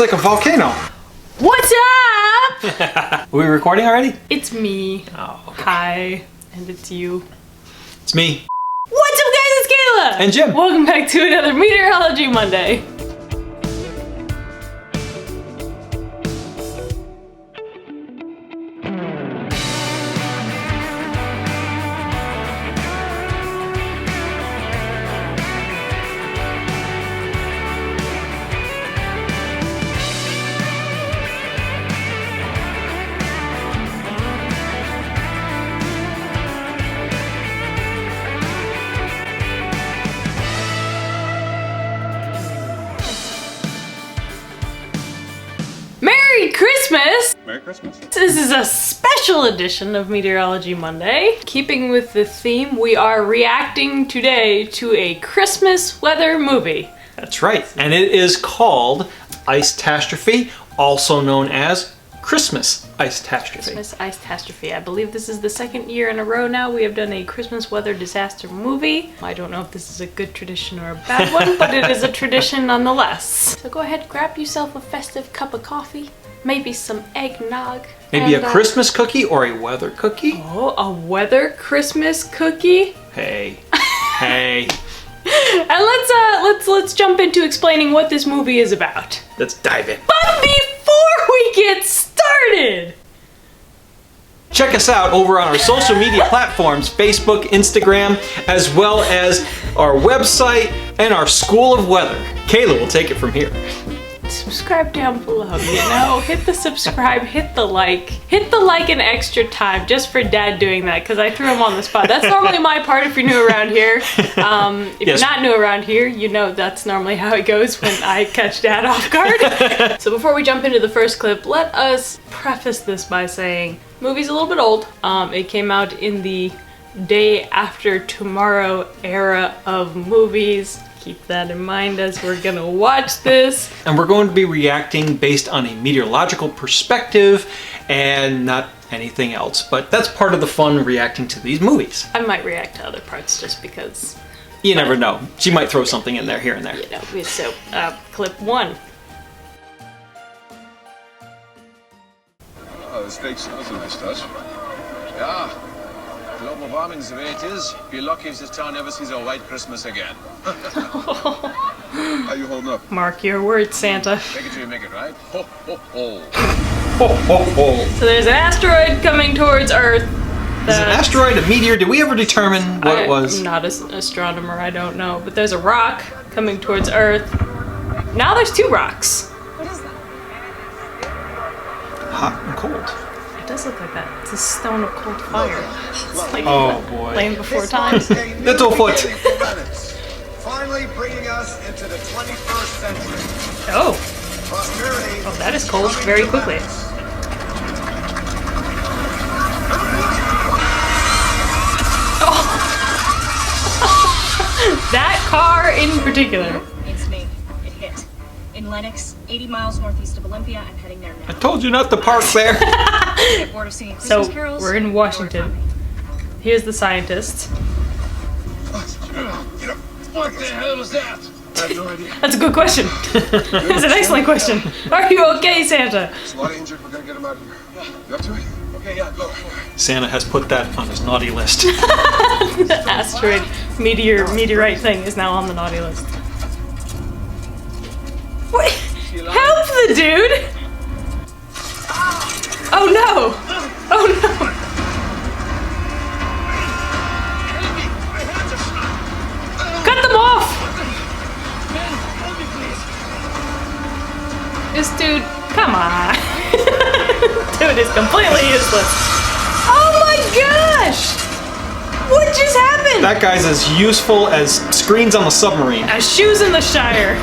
It's like a volcano. What's up? Are we recording already? It's me. Oh, okay. Hi. And it's you. It's me. What's up, guys? It's Kayla. And Jim. Welcome back to another Meteorology Monday. Merry Christmas! Merry Christmas. This is a special edition of Meteorology Monday. Keeping with the theme, we are reacting today to a Christmas weather movie. That's right. And it is called Icetastrophe, also known as Christmas Icetastrophe. Christmas Icetastrophe. I believe this is the second year in a row now we have done a Christmas weather disaster movie. I don't know if this is a good tradition or a bad one, but it is a tradition nonetheless. So go ahead, grab yourself a festive cup of coffee, maybe some eggnog. Maybe and, a Christmas cookie or a weather cookie? Oh, a weather Christmas cookie? Hey. Hey. And let's jump into explaining what this movie is about. Let's dive in. But before we get started, Check us out over on our social media platforms, Facebook, Instagram, as well as our website and our School of Weather. Kayla will take it from here. subscribe down below, you know? Hit the subscribe, hit the like an extra time just for Dad doing that, because I threw him on the spot. That's normally my part if you're new around here. If Yes. you're not new around here, you know that's normally how it goes when I catch Dad off guard. So before we jump into the first clip, let us preface this by saying, movie's a little bit old. It came out in the day after tomorrow era of movies. Keep that in mind as we're gonna watch this. And we're going to be reacting based on a meteorological perspective and not anything else. But that's part of the fun, reacting to these movies. I might react to other parts just because, You never know. She might throw something in there here and there. you know. So, clip one. Oh, this fake snow's a nice touch. Yeah. Global warming's the way it is. Be lucky if this town ever sees a white Christmas again. How you holding up? Mark your words, Santa. Take it till you make it, right? Ho, ho, ho. Ho, ho, ho. So there's an asteroid coming towards Earth. Is it an asteroid, a meteor? Did we ever determine what it was? I'm not an astronomer, I don't know. But there's a rock coming towards Earth. Now there's two rocks. What is that? Hot and cold. It does look like that. It's a stone of cold fire. It's like Oh boy. Land Before Time. Littlefoot. Finally bringing us into the 21st century. Oh, Prosperity. oh, that is cold very quickly. Oh. That car in particular. It's me. It hit. In Lenox, 80 miles northeast of Olympia. I'm heading there I now. told you not to park there. Get bored of singing Christmas So carols? we're in Washington. Here's the scientist. What the hell was that? I have no idea. That's a good question. That's an excellent question. Are you okay, Santa? There's a lot of injured. We're gonna get him out of here. You up to it? Okay, yeah, go. Santa has put that on his naughty list. The asteroid meteorite thing is now on the naughty list. Wait, help the dude! Oh no! Oh no! Cut them off! This dude, come on. Dude is completely useless. Oh my gosh! What just happened? That guy's as useful as screens on the submarine. Shoes in the Shire.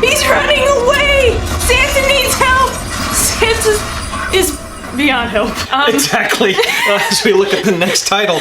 He's running away! Santa needs help! Santa is beyond help. Exactly. As we look at the next title.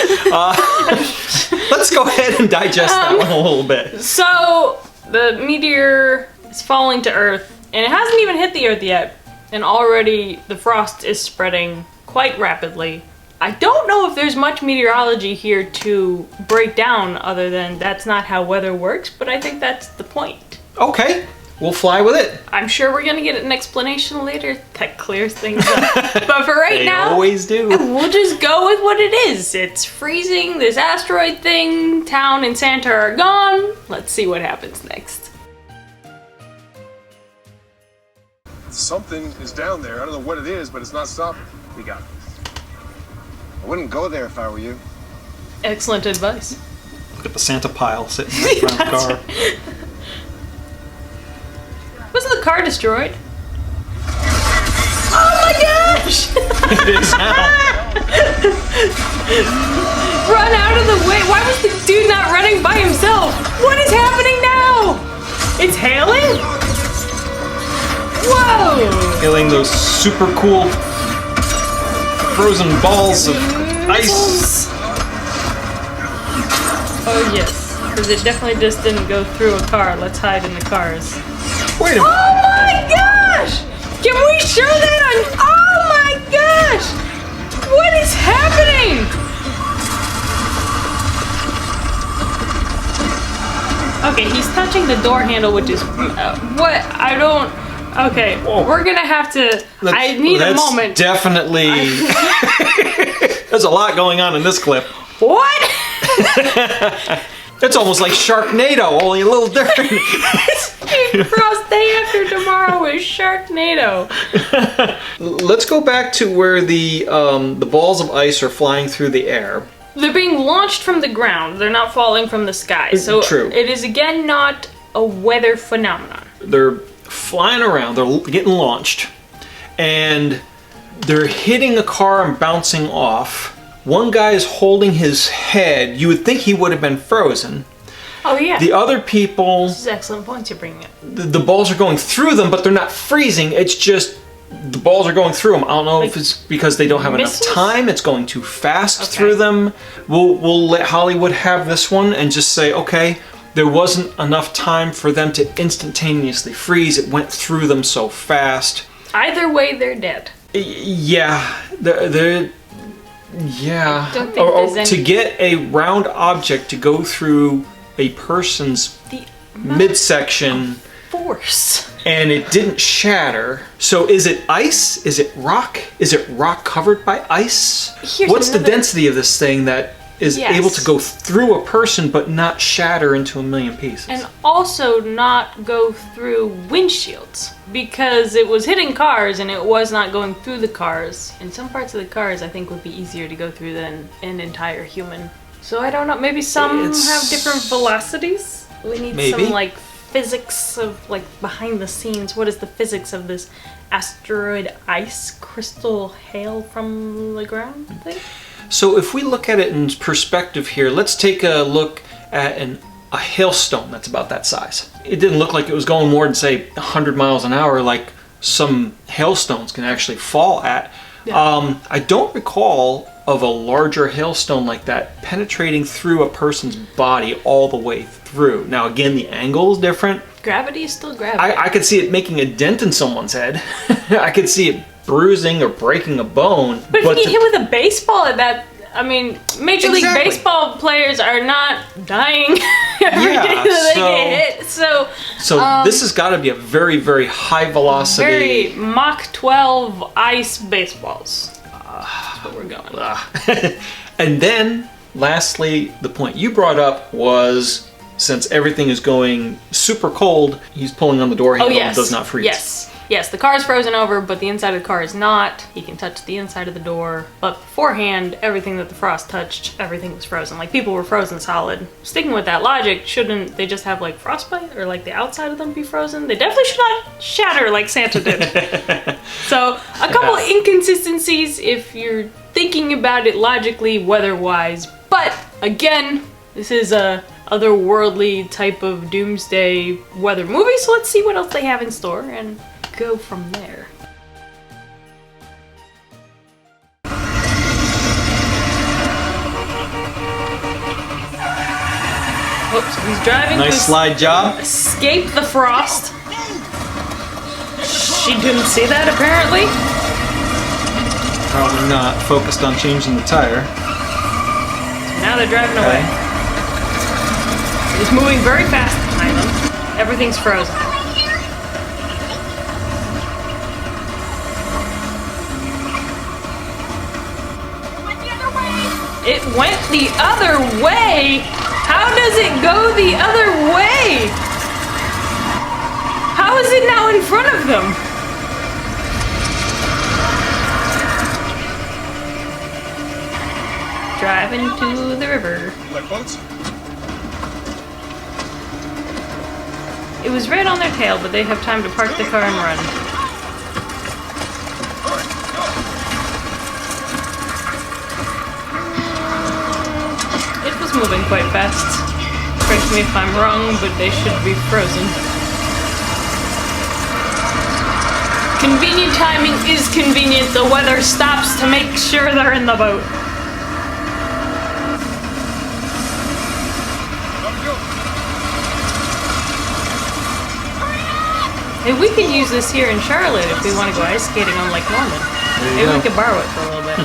Let's go ahead and digest that one a little bit. So, the meteor is falling to Earth, and it hasn't even hit the Earth yet, and already the frost is spreading quite rapidly. I don't know if there's much meteorology here to break down other than that's not how weather works, but I think that's the point. Okay. we'll fly with it. I'm sure we're gonna get an explanation later that clears things up. But for right They now, always do. we'll just go with what it is. It's freezing, this asteroid thing, town and Santa are gone. Let's see what happens next. Something is down there. I don't know what it is, but it's not stopping. We got it. I wouldn't go there if I were you. Excellent advice. Look at the Santa pile sitting right around the car. Wasn't the car destroyed? Oh my gosh! It is now. Run out of the way! Why was the dude not running by himself? What is happening now? It's hailing? Whoa! Hailing those super cool frozen balls of ice. Oh yes, because it definitely just didn't go through a car. Let's hide in the cars. Wait a Oh minute. my gosh! Can we show that on? Oh my gosh! What is happening? Okay, he's touching the door handle, which is what I don't. Okay, Whoa. we're gonna have to. I need a moment. Definitely. There's a lot going on in this clip. What? It's almost like Sharknado, only a little different. Frost day after tomorrow is Sharknado. Let's go back to where the balls of ice are flying through the air. They're being launched from the ground. They're not falling from the sky. So True. it is again not a weather phenomenon. They're flying around, they're getting launched, and they're hitting a car and bouncing off. One guy is holding his head. You would think he would have been frozen. Oh yeah. The other people, This is excellent points you're bringing up. the balls are going through them, but they're not freezing. It's just the balls are going through them. I don't know if it's because they don't have missiles? enough time. It's going too fast Okay. through them. We'll let Hollywood have this one and just say, okay, there wasn't enough time for them to instantaneously freeze. It went through them so fast. Either way, they're dead. Yeah, they're yeah. I don't think there's any- To get a round object to go through a person's The midsection force. and it didn't shatter. So is it ice? Is it rock? Is it rock covered by ice? Here's What's the another- density of this thing that is Yes. able to go through a person but not shatter into a million pieces? And also not go through windshields. Because it was hitting cars and it was not going through the cars. And some parts of the cars I think would be easier to go through than an entire human. So I don't know, maybe some It's- have different velocities? We need Maybe. some like physics of like behind the scenes. What is the physics of this asteroid ice crystal hail from the ground thing? So if we look at it in perspective here, let's take a look at a hailstone that's about that size. It didn't look like it was going more than say 100 miles an hour like some hailstones can actually fall at. Yeah. I don't recall of a larger hailstone like that penetrating through a person's body all the way through. Now again, the angle is different. Gravity is still gravity. I could see it making a dent in someone's head. I could see it bruising or breaking a bone. But if you to- get hit with a baseball at that, I mean, Major League Exactly. Baseball players are not dying every Yeah, day that so- they get hit. So this has got to be a very, very high velocity. very Mach 12 ice baseballs. That's what we're going with. And then, lastly, the point you brought up was since everything is going super cold, he's pulling on the door handle and does not freeze. Yes, the car is frozen over, but the inside of the car is not. He can touch the inside of the door. But beforehand, everything that the frost touched, everything was frozen. Like, people were frozen solid. Sticking with that logic, shouldn't they just have, like, frostbite? Or, like, the outside of them be frozen? They definitely should not shatter like Santa did. So, a couple inconsistencies if you're thinking about it logically, weather-wise. But, again, this is a otherworldly type of doomsday weather movie, so let's see what else they have in store and go from there. Whoops, he's driving Nice to slide job. escape the frost. She didn't see that apparently. Probably not. Focused on changing the tire. Now they're driving away. He's moving very fast behind them. Everything's frozen. It went the other way! How does it go the other way? How is it now in front of them? Driving to the river. Like boats? It was right on their tail, but they have time to park the car and run. It was moving quite fast. Correct me if I'm wrong, but they should be frozen. Convenient timing is convenient. The weather stops to make sure they're in the boat. Hey, we could use this here in Charlotte if we want to go ice skating on Lake Norman. Maybe we could borrow it for a little bit.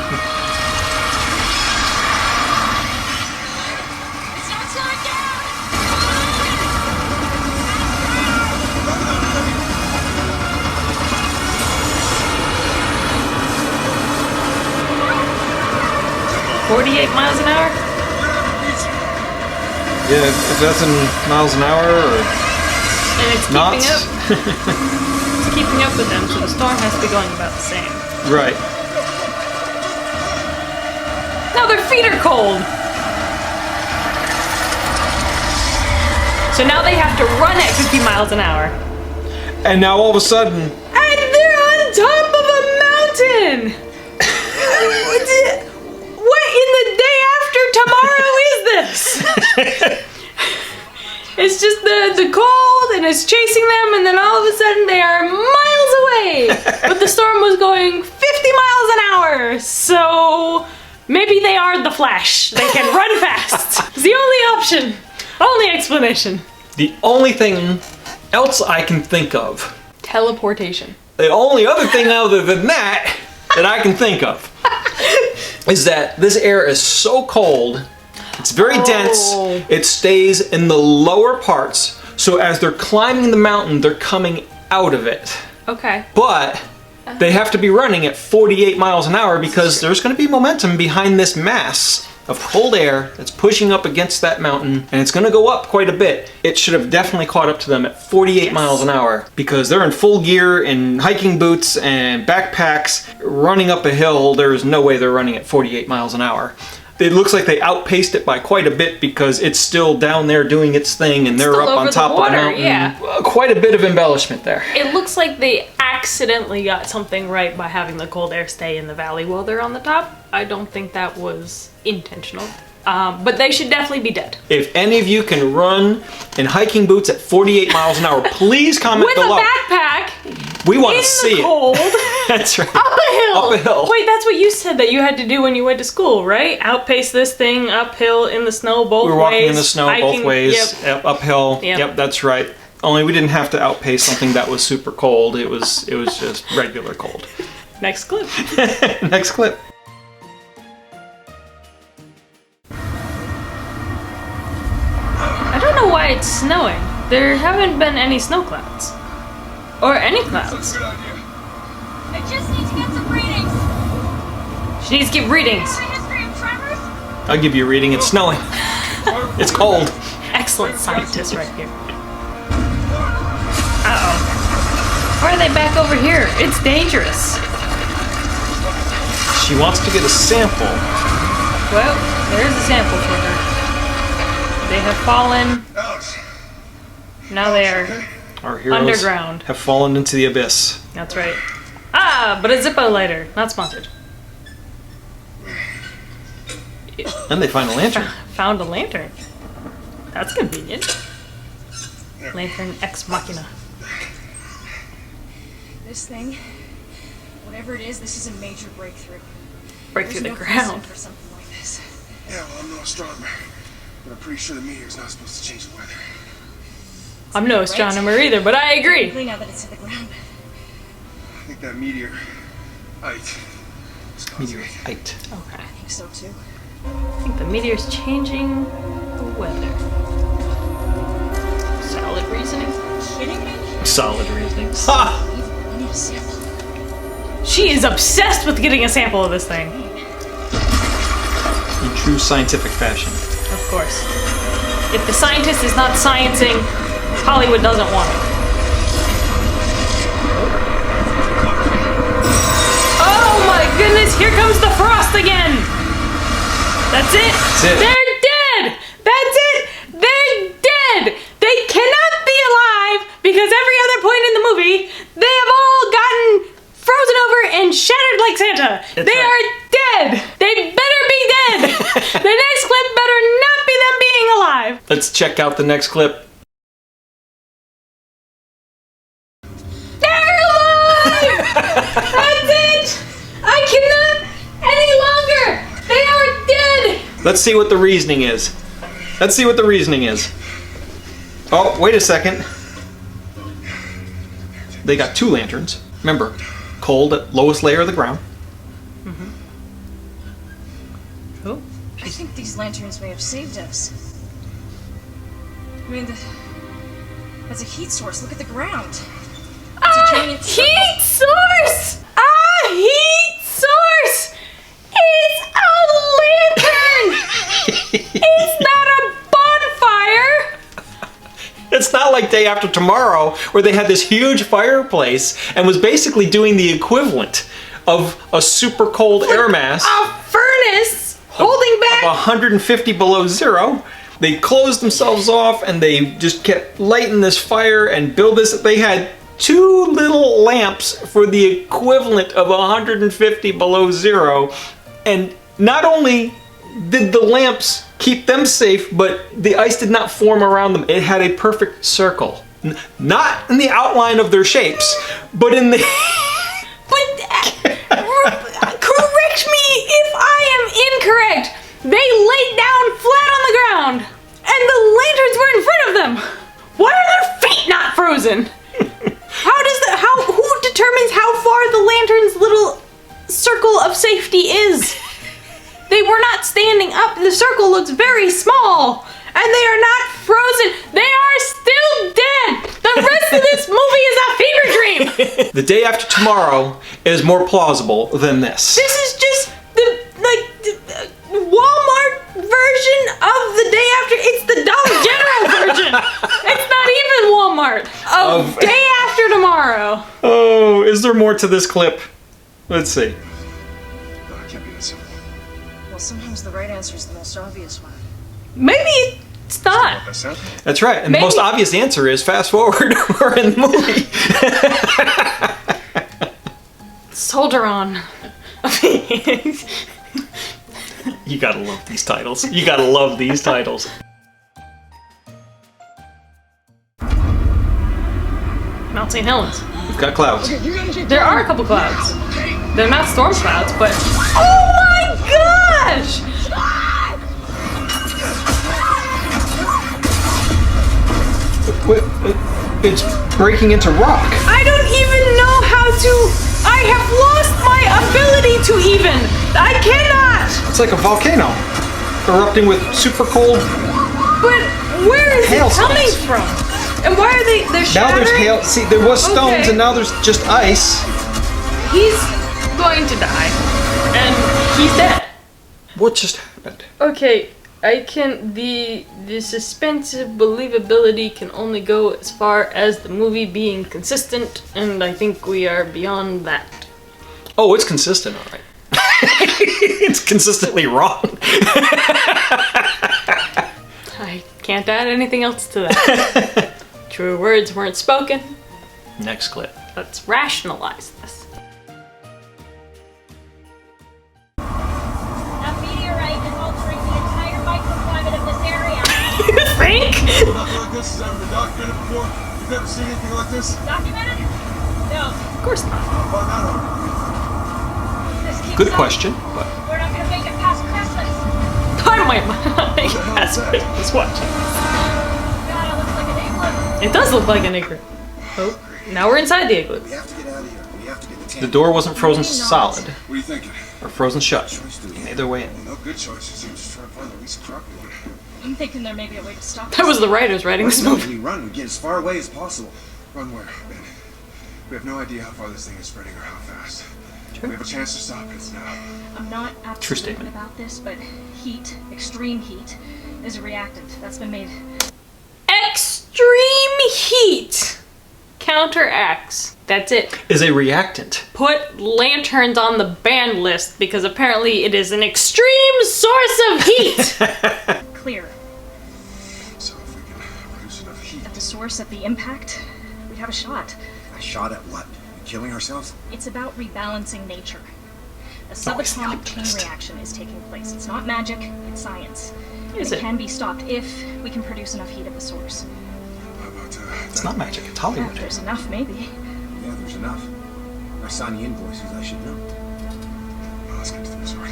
It's not slowing down! 48 miles an hour? Yeah, if that's in miles an hour or And it's knots. keeping up. It's keeping up with them, so the storm has to be going about the same. Right. Now their feet are cold! So now they have to run at 50 miles an hour. And now all of a sudden, And they're on top of a mountain! What in the day after tomorrow is this? It's just the cold and it's chasing them, and then all of a sudden they are miles away! But the storm was going 50 miles an hour, so maybe they are the Flash. They can run fast. It's the only option. Only explanation. the only thing else I can think of, Teleportation. the only other thing other than that I can think of, is that this air is so cold, it's very dense, it stays in the lower parts, so as they're climbing the mountain, they're coming out of it. Okay. But they have to be running at 48 miles an hour because there's going to be momentum behind this mass of cold air that's pushing up against that mountain, and it's going to go up quite a bit. It should have definitely caught up to them at 48 miles an hour because they're in full gear in hiking boots and backpacks running up a hill. There's no way they're running at 48 miles an hour. It looks like they outpaced it by quite a bit because it's still down there doing its thing and they're still up on over top the water, of the mountain. yeah. Quite a bit of embellishment there. It looks like they accidentally got something right by having the cold air stay in the valley while they're on the top. I don't think that was intentional. But they should definitely be dead. If any of you can run in hiking boots at 48 miles an hour, please comment With below. a backpack We want in to see the cold, it. That's right. up a hill. Up a hill. Wait, that's what you said that you had to do when you went to school, right? Outpace this thing uphill in the snow both ways. We were walking in the snow both ways, Yep. uphill. Yep. Yep, that's right. Only we didn't have to outpace something that was super cold. It was just regular cold. Next clip. Next clip. I don't know why it's snowing. There haven't been any snow clouds. Or any clouds. Good idea. I just need to get some readings. She needs to get readings. A history of tremors? I'll give you a reading. It's snowing. It's cold. Excellent scientist right here. Uh-oh. Why are they back over here? It's dangerous. She wants to get a sample. Well, there's a sample for her. They have fallen. Alex, Now they are. Our heroes Underground. have fallen into the abyss. That's right. Ah, but a Zippo lighter. Not sponsored. And they find a lantern. Found a lantern. That's convenient. Lantern ex machina. This thing, whatever it is, this is a major breakthrough. Break There's through the no precedent ground. for something like this. yeah, well, I'm no astronomer, but I'm pretty sure the meteor's not supposed to change the weather. I'm no astronomer either, but I agree. Clean now that it's hit the ground. I think that meteor, Ite, is causing it. Meteorite. Okay. I think so too. I think the meteor's changing the weather. Solid reasoning. Kidding me? Solid reasoning. Ha! I need a sample. She is obsessed with getting a sample of this thing. true scientific fashion. Of course. If the scientist is not sciencing, Hollywood doesn't want it. Oh my goodness, here comes the frost again! That's it! That's it. They're dead! That's it! They're dead! They cannot be alive because every other point in the movie, they have all gotten frozen over and shattered like Santa. They are dead! They better be dead! The next clip better not be them being alive! Let's check out the next clip. They're alive! That's it! I cannot any longer! They are dead! Let's see what the reasoning is. Let's see what the reasoning is. Oh, wait a second. They got 2 lanterns. Remember, cold at lowest layer of the ground. Oh. I think these lanterns may have saved us. I mean, that's a heat source. Look at the ground. It's a giant Heat source! A heat source! It's a lantern! It's not a bonfire! It's not like Day After Tomorrow, where they had this huge fireplace and was basically doing the equivalent of a super cold air mass. A furnace holding back. Of 150 below zero. They closed themselves off and they just kept lighting this fire and build this. They had 2 little lamps for the equivalent of 150 below zero. And not only did the lamps keep them safe, but the ice did not form around them. It had a perfect circle. Not in the outline of their shapes, but in the... Correct me if I am incorrect. They laid down flat on the ground, and the lanterns were in front of them. Why are their feet not frozen? Who determines how far the lantern's little circle of safety is? They were not standing up. The circle looks very small, and they are not frozen. They are still dead. The rest of this movie is a fever dream. The Day After Tomorrow is more plausible than this. This is just the Walmart version of the Day After. It's the Dollar General version. It's not even Walmart. Of Day After Tomorrow. Oh, is there more to this clip? Let's see. No, it can't be that simple. Well, sometimes the right answer is the most obvious one. Maybe it's not. That's it. That's right. And Maybe. the most obvious answer is fast forward. We're in the movie. Soldier on. You gotta love these titles. You gotta love these titles. Mount St. Helens. We've got clouds. There are a couple clouds. They're not storm clouds, but... Oh my gosh! It's breaking into rock. I don't even know how to... I have lost my ability to even. I cannot. It's like a volcano erupting with super cold. But where is it Hailstones. coming from? And why are they're Now shattering? there's hail. See, there was stones, Okay. and now there's just ice. He's going to die, and he's dead. What just happened? Okay, I can. The suspense of believability can only go as far as the movie being consistent, and I think we are beyond that. Oh, it's consistent, all right. It's consistently wrong. I can't add anything else to that. True words weren't spoken. Next clip. Let's rationalize this. That meteorite is altering the entire microclimate of this area. Think? Nothing like this has ever been documented before. You've never seen anything like this? Documented? No. Of course not. How about that? This keeps Good up. question, but We're not gonna make it past Christmas. I might make the hell past is that? Christmas. Watch. God, it looks like an igloo. It does look like an igloo. Oh, now we're inside the igloo. We have to get out of here. We have to get the the tank. door wasn't frozen Maybe not. solid What are you thinking? or frozen shut. Choice do we They have? made their way in. No good choices. I'm just trying to find the least corrupt one. I'm thinking there may be a way to stop That was the writers writing this Right now, movie. we run. We get as far away as possible. Run where, Ben? We have no idea how far this thing is spreading or how fast. We have a chance to stop it now. I'm not True absolute statement. about this, but heat, extreme heat, is a reactant that's been made. Extreme heat counteracts. That's it. Is a reactant. Put lanterns on the ban list because apparently it is an extreme source of heat. Clear. So if we can produce enough heat. At the source of the impact, we'd have a shot. A shot at what? Killing ourselves? It's about rebalancing nature. A Always the subatomic chain optimist. reaction is taking place. It's not magic, it's science. Is It it? can be stopped if we can produce enough heat at the source. How about It's not magic, it's If Hollywood. there's enough, maybe. Yeah, there's enough. I sign the invoices, I should know. Well, let's get to the resort.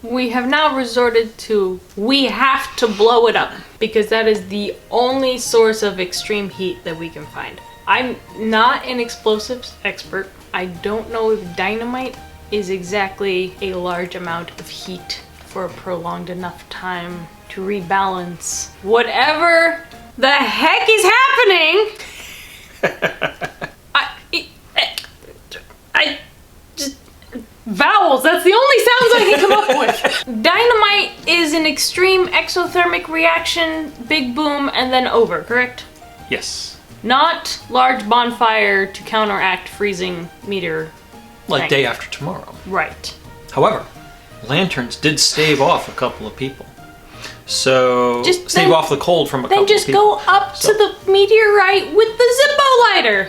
We have now resorted to we have to blow it up because that is the only source of extreme heat that we can find. I'm not an explosives expert. I don't know if dynamite is exactly a large amount of heat for a prolonged enough time to rebalance whatever the heck is happening. I just vowels, that's the only sounds I can come up with. Dynamite is an extreme exothermic reaction, big boom, and then over, correct? Yes. Not large bonfire to counteract freezing meteor. Like Tank. day after tomorrow. Right. However, lanterns did stave off a couple of people. So, Just stave then- off the cold from a couple Then just of people. go up to the meteorite with the Zippo lighter.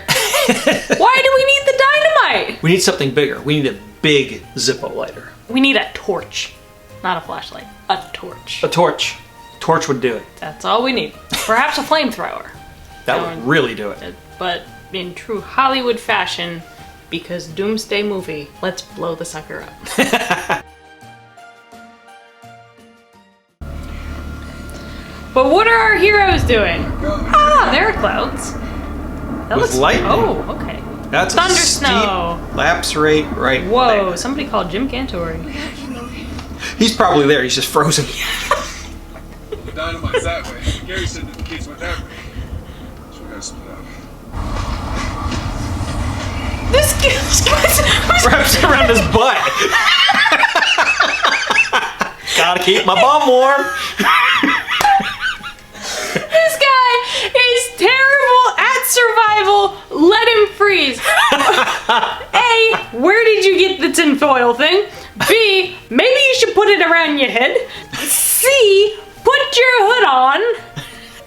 Why do we need the dynamite? We need something bigger. We need a big Zippo lighter. We need a torch. Not a flashlight. A torch. A torch. Torch would do it. That's all we need. Perhaps a flamethrower. That would really do it. But in true Hollywood fashion, because Doomsday movie, let's blow the sucker up. But what are our heroes doing? Ah, there are clouds. That With looks lightning. Oh, okay. That's Thunder a steep snow. lapse rate right Whoa, there. somebody called Jim Cantori. He's probably there. He's just frozen. The dynamite's that way. Gary said that the kids went that way. So we gotta split up. This Wraps it around his butt. Gotta keep my bum warm. This guy is terrible at survival. Let him freeze. A, where did you get the tinfoil thing? B, maybe you should put it around your head. C, put your hood on.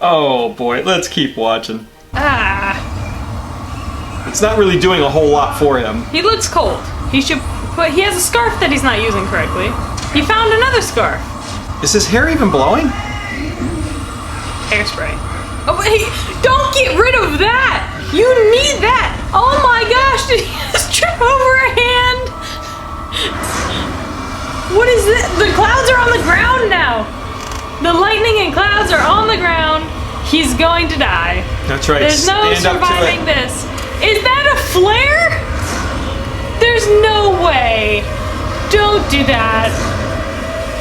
Oh boy, let's keep watching. Ah, It's not really doing a whole lot for him. he looks cold. He has a scarf that he's not using correctly. He found another scarf. Is his hair even blowing? Hairspray. Oh, but hey, don't get rid of that! You need that! Oh my gosh, did he just trip over a hand? What is this? The clouds are on the ground now! The lightning and clouds are on the ground. He's going to die. That's right. There's no Stand up to surviving it. this. Is that a flare? There's no way. Don't do that.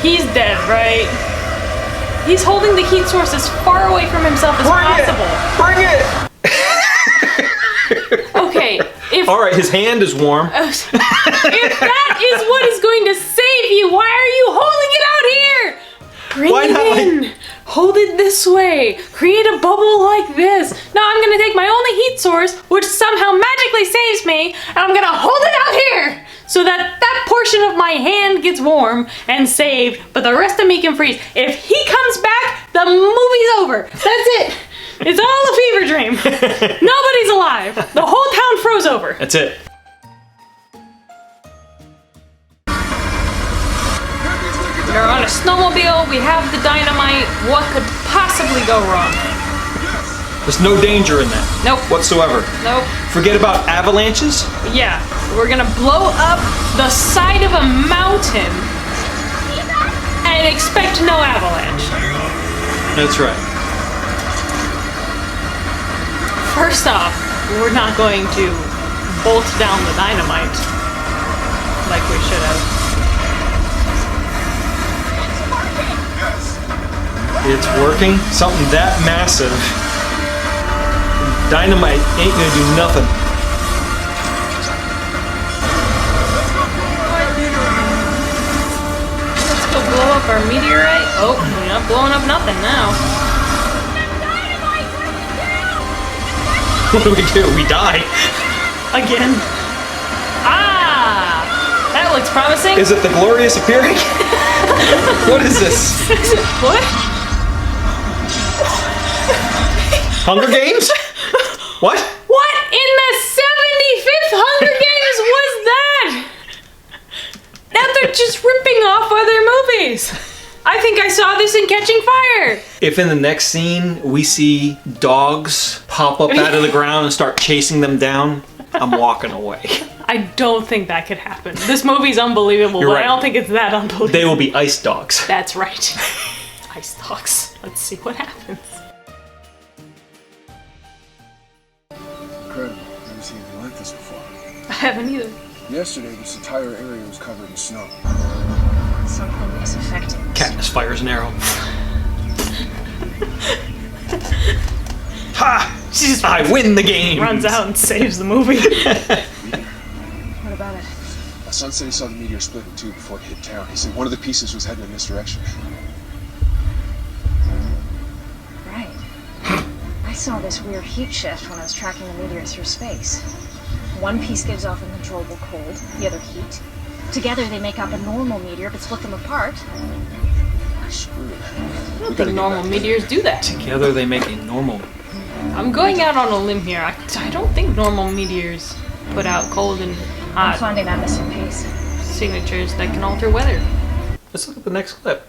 He's dead, right? He's holding the heat source as far away from himself as possible. Bring it! Okay, if All right, his hand is warm. if that is what is going to save you, why are you holding it out here? Bring Why it not, in. Hold it this way. Create a bubble like this. Now I'm gonna take my only heat source, which somehow magically saves me, and I'm gonna hold it out here so that that portion of my hand gets warm and saved, but the rest of me can freeze. If he comes back, the movie's over. That's it. It's all a fever dream. Nobody's alive. The whole town froze over. That's it. We're on a snowmobile, we have the dynamite. What could possibly go wrong? There's no danger in that Nope. whatsoever. Nope. Forget about avalanches. Yeah. We're gonna blow up the side of a mountain and expect no avalanche. That's right. First off, we're not going to bolt down the dynamite like we should have. It's working. Something that massive. Dynamite ain't gonna do nothing. our meteorite. Oh, we're not blowing up nothing now. What do? We die. Again. Ah! That looks promising. Is it the glorious appearing? What is this? What? Hunger Games? What? What in the 75th Hunger Games was that? Now they're just ripping off other movies. I think I saw this in Catching Fire. If in the next scene we see dogs pop up out of the ground and start chasing them down, I'm walking away. I don't think that could happen. This movie's unbelievable, You're but right. I don't think it's that unbelievable. They will be ice dogs. That's right. Ice dogs. Let's see what happens. Incredible. Never seen anything like this before. I haven't either. Yesterday, this entire area was covered in snow. Something is affecting us. Katniss fires an arrow. Ha! I win the game! Runs out and saves the movie. What about it? My son said he saw the meteor split in two before it hit town. He said one of the pieces was heading in this direction. Right. I saw this weird heat shift when I was tracking the meteor through space. One piece gives off uncontrollable cold, the other heat. Together they make up a normal meteor, but split them apart. We're screwed. I don't think normal meteors do that. Together they make a normal. I'm going out on a limb here. I don't think normal meteors put out cold and I'm hot finding that missing piece. signatures that can alter weather. Let's look at the next clip.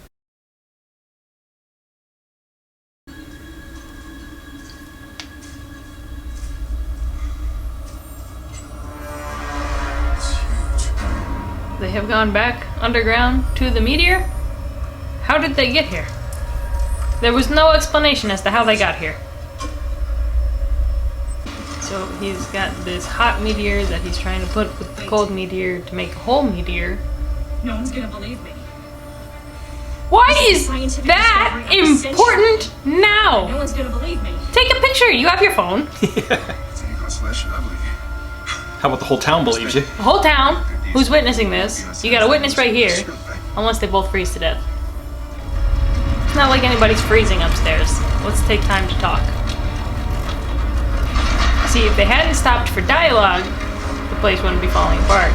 They have gone back underground to the meteor? How did they get here? There was no explanation as to how they got here. So he's got this hot meteor that he's trying to put with the cold meteor to make a whole meteor. No one's gonna believe me. Why is Scientific that discovery of the important No now? one's gonna believe me. Take a picture, you have your phone. It's any consolation, I believe you. How about the whole town believes you? The whole town, who's witnessing this? You got a witness right here, unless they both freeze to death. It's not like anybody's freezing upstairs. Let's take time to talk. See, if they hadn't stopped for dialogue, the place wouldn't be falling apart.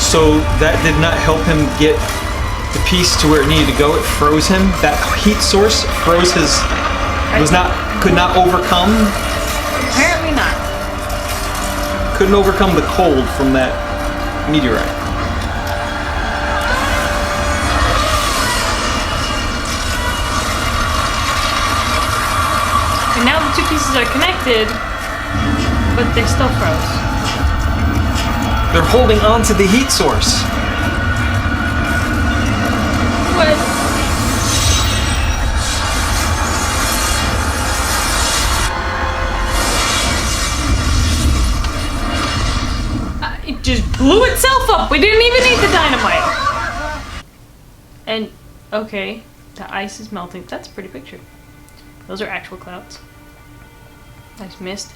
So that did not help him get the piece to where it needed to go. It froze him. That heat source froze his. Could not overcome. Apparently not. Couldn't overcome the cold from that meteorite. And now the two pieces are connected, but they still froze. They're holding on to the heat source. What? It just blew itself up. We didn't even need the dynamite. And, okay, the ice is melting. That's a pretty picture. Those are actual clouds. Nice mist.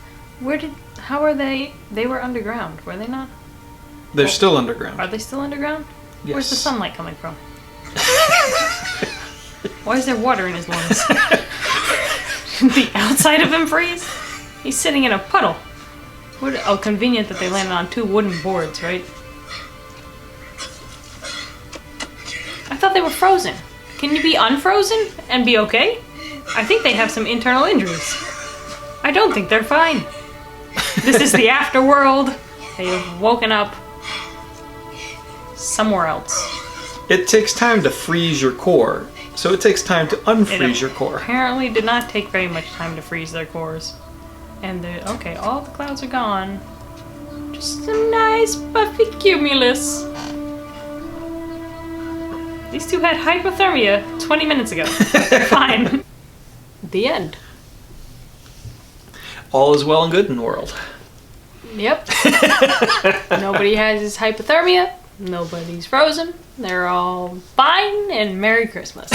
How are they? They were underground, were they not? They're still underground. Are they still underground? Yes. Where's the sunlight coming from? Why is there water in his lungs? The outside of him freeze? He's sitting in a puddle. Oh, convenient that they landed on two wooden boards, right? I thought they were frozen. Can you be unfrozen and be okay? I think they have some internal injuries. I don't think they're fine. This is the afterworld. They have woken up somewhere else. It takes time to freeze your core, so it takes time to unfreeze your core. Apparently did not take very much time to freeze their cores. And okay, all the clouds are gone. Just a nice puffy cumulus. These two had hypothermia 20 minutes ago. They're fine. The end. All is well and good in the world. Yep. Nobody has his hypothermia. Nobody's frozen. They're all fine, and Merry Christmas.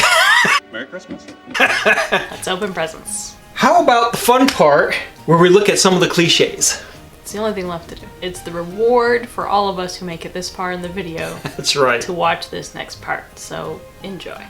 Merry Christmas. Let's open presents. How about the fun part where we look at some of the cliches? It's the only thing left to do. It's the reward for all of us who make it this far in the video That's right. to watch this next part. So enjoy.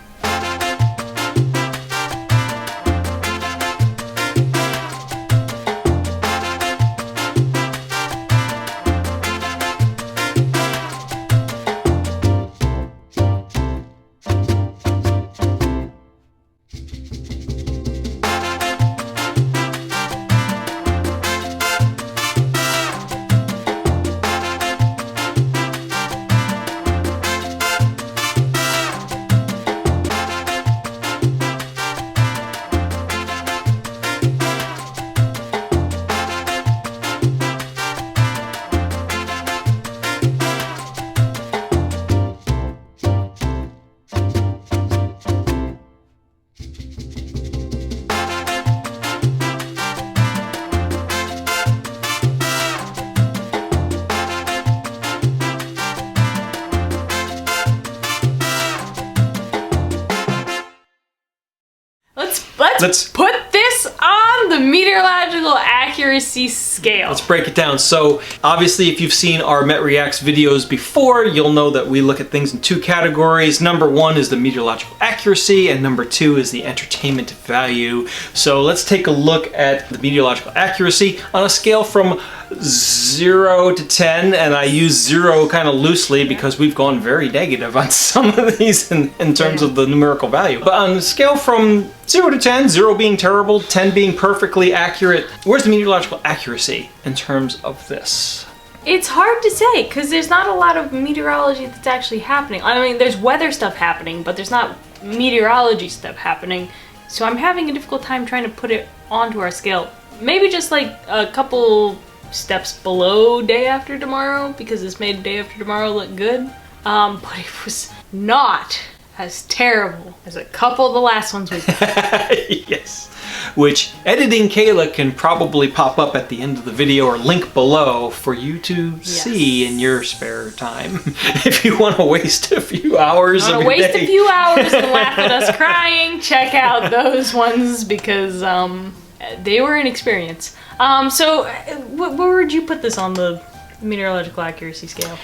Let's put this on the meteorological accuracy scale. Let's break it down. So obviously if you've seen our Met Reacts videos before, you'll know that we look at things in two categories. Number one is the meteorological accuracy and number two is the entertainment value. So let's take a look at the meteorological accuracy on a scale from 0 to 10, and I use 0 kind of loosely because we've gone very negative on some of these in terms of the numerical value. But on the scale from 0 to 10, 0 being terrible, 10 being perfectly accurate, where's the meteorological accuracy in terms of this? It's hard to say because there's not a lot of meteorology that's actually happening. I mean, there's weather stuff happening, but there's not meteorology stuff happening. So I'm having a difficult time trying to put it onto our scale. Maybe just like a couple steps below Day After Tomorrow because this made Day After Tomorrow look good. But it was not as terrible as a couple of the last ones we've done. Yes. Which editing Kayla can probably pop up at the end of the video or link below for you to see in your spare time. If you want to waste a few hours of your day. Waste a few hours and laugh at us crying, check out those ones because they were an experience. So where would you put this on the meteorological accuracy scale?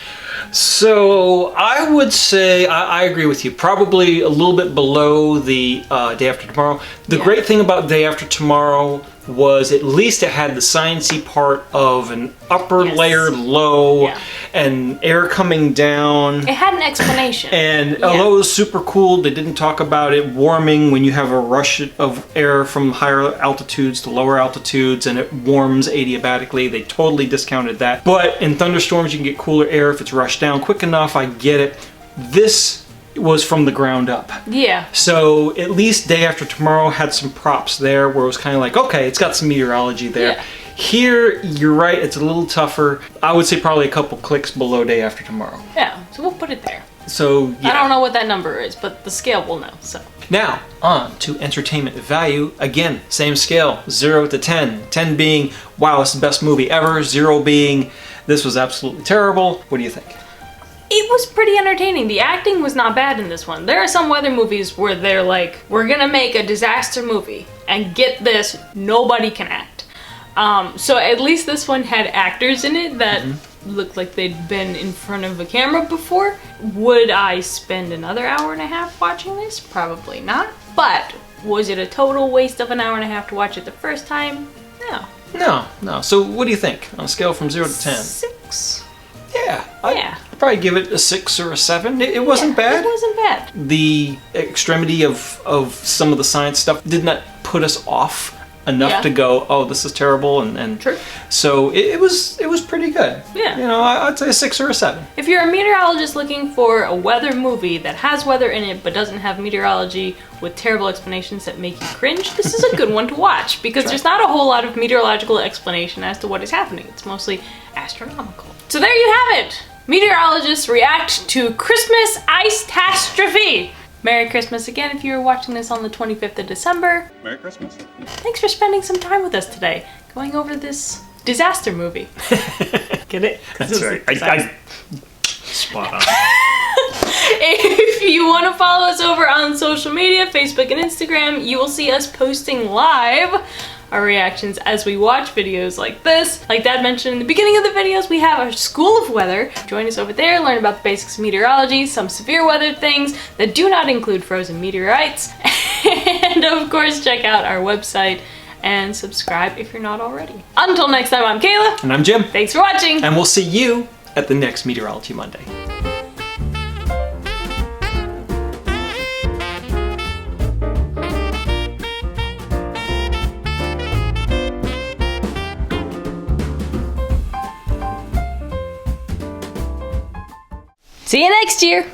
So I would say, I agree with you, probably a little bit below the Day After Tomorrow. The great thing about Day After Tomorrow was at least it had the sciencey part of an upper layer low and air coming down. It had an explanation. And although it was super cool, they didn't talk about it warming when you have a rush of air from higher altitudes to lower altitudes and it warms adiabatically. They totally discounted that. But in thunderstorms, you can get cooler air if it's rushed down quick enough. I get it. This was from the ground up. Yeah. So at least Day After Tomorrow had some props there where it was kind of like, okay, it's got some meteorology there. Yeah. Here, you're right, it's a little tougher. I would say probably a couple clicks below Day After Tomorrow. Yeah, so we'll put it there. So, yeah. I don't know what that number is, but the scale will know, so. Now, on to entertainment value. Again, same scale, 0 to 10. 10 being, wow, it's the best movie ever. 0 being, this was absolutely terrible. What do you think? It was pretty entertaining. The acting was not bad in this one. There are some weather movies where they're like, we're gonna make a disaster movie, and get this, nobody can act. So at least this one had actors in it that looked like they'd been in front of a camera before. Would I spend another hour and a half watching this? Probably not. But was it a total waste of an hour and a half to watch it the first time? No. No. So what do you think on a scale from 0 to 10? 6. Yeah. I'd probably give it a 6 or a 7. It wasn't bad. It wasn't bad. The extremity of some of the science stuff did not put us off enough to go, oh, this is terrible, and True. So it was pretty good. Yeah. You know, I'd say a 6 or a 7. If you're a meteorologist looking for a weather movie that has weather in it but doesn't have meteorology with terrible explanations that make you cringe, this is a good one to watch because there's not a whole lot of meteorological explanation as to what is happening. It's mostly astronomical. So there you have it. Meteorologists react to Christmas Icetastrophe. Merry Christmas again if you're watching this on the 25th of December. Merry Christmas. Thanks for spending some time with us today, going over this disaster movie. Get it? That's right. Spot on. If you want to follow us over on social media, Facebook and Instagram, you will see us posting live our reactions as we watch videos like this. Like Dad mentioned in the beginning of the videos, we have our School of Weather. Join us over there, learn about the basics of meteorology, some severe weather things that do not include frozen meteorites, and of course check out our website and subscribe if you're not already. Until next time, I'm Kayla. And I'm Jim. Thanks for watching. And we'll see you at the next Meteorology Monday. See you next year.